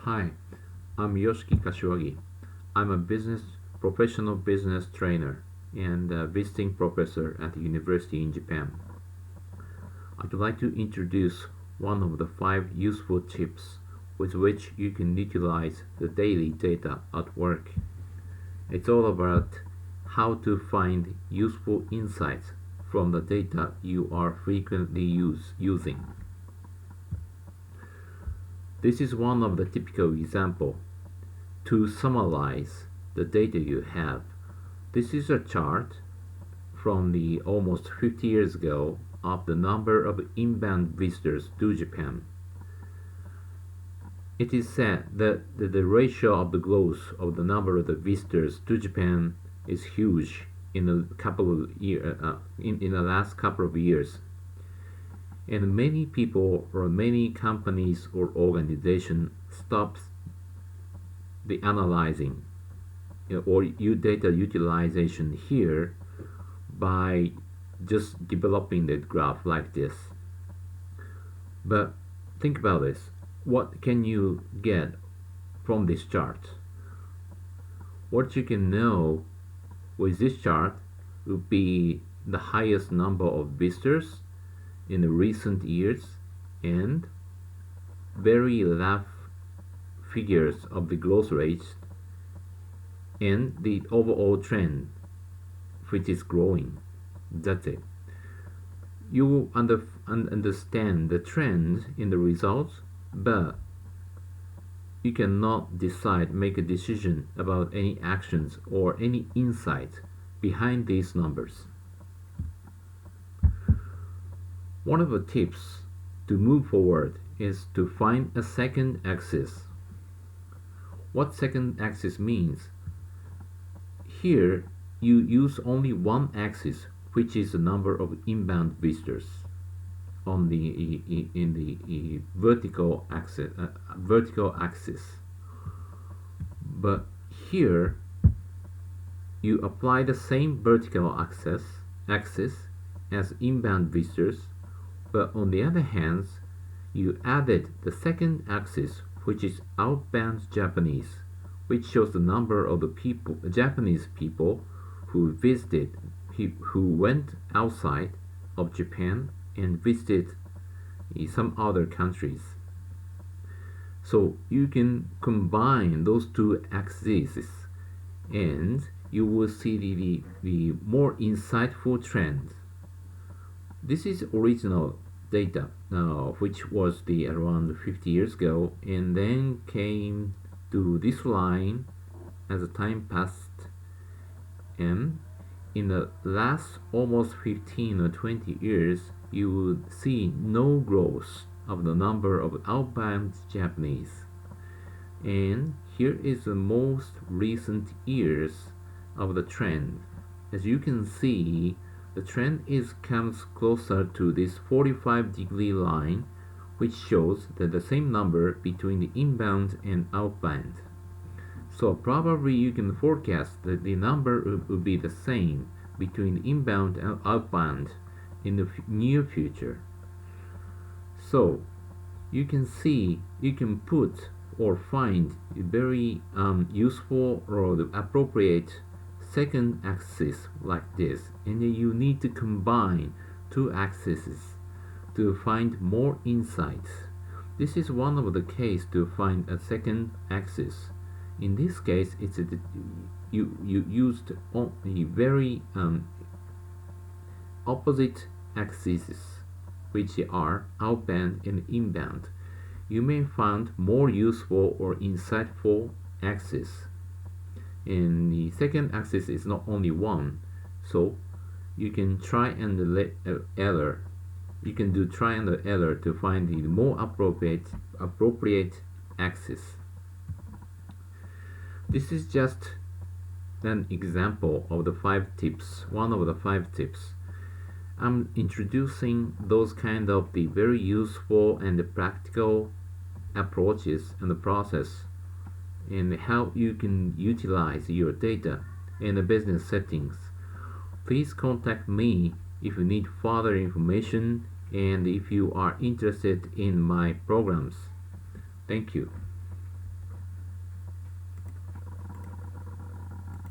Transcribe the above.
Hi, I'm Yoshiki Kashiwagi. I'm a professional business trainer and a visiting professor at the university in Japan. I'd like to introduce one of the 5 useful tips with which you can utilize the daily data at work. It's all about how to find useful insights from the data you are frequently using. This is one of the typical example. To summarize the data you have, this is a chart from the almost 50 years ago of the number of inbound visitors to Japan. It is said that the ratio of the growth of the number of the visitors to Japan is huge in the last couple of years. And many people or many companies or organizations stops the analyzing or data utilization here by just developing that graph like this. But think about this. What can you get from this chart? What you can know with this chart would be the highest number of visitors in the recent years and very rough figures of the growth rates and the overall trend which is growing. That's it. You will understand the trend in the results, but you cannot make a decision about any actions or any insight behind these numbers. One of the tips to move forward is to find a second axis. What second axis means? Here, you use only one axis, which is the number of inbound visitors in the vertical axis. But here, you apply the same vertical axis as inbound visitors, but on the other hand, you added the second axis, which is outbound Japanese, which shows the number of the Japanese people who went outside of Japan and visited some other countries. So you can combine those two axes and you will see the more insightful trend. This is original data, which was around 50 years ago, and then came to this line as the time passed, and in the last almost 15 or 20 years, you would see no growth of the number of outbound Japanese. And here is the most recent years of the trend. As you can see, the trend comes closer to this 45-degree line, which shows that the same number between the inbound and outbound. So probably you can forecast that the number will be the same between inbound and outbound in the near future. So you can put or find a very useful or the appropriate second axis like this, and then you need to combine two axes to find more insights. This is one of the case to find a second axis. In this case, you used the very opposite axes, which are outbound and inbound. You may find more useful or insightful axis. And the second axis is not only one, so you can try and error. You can do try and error to find the more appropriate axis. This is just an example of the 5 tips. One of the 5 tips. I'm introducing those kind of the very useful and the practical approaches and the process and how you can utilize your data in the business settings. Please contact me if you need further information and if you are interested in my programs. Thank you.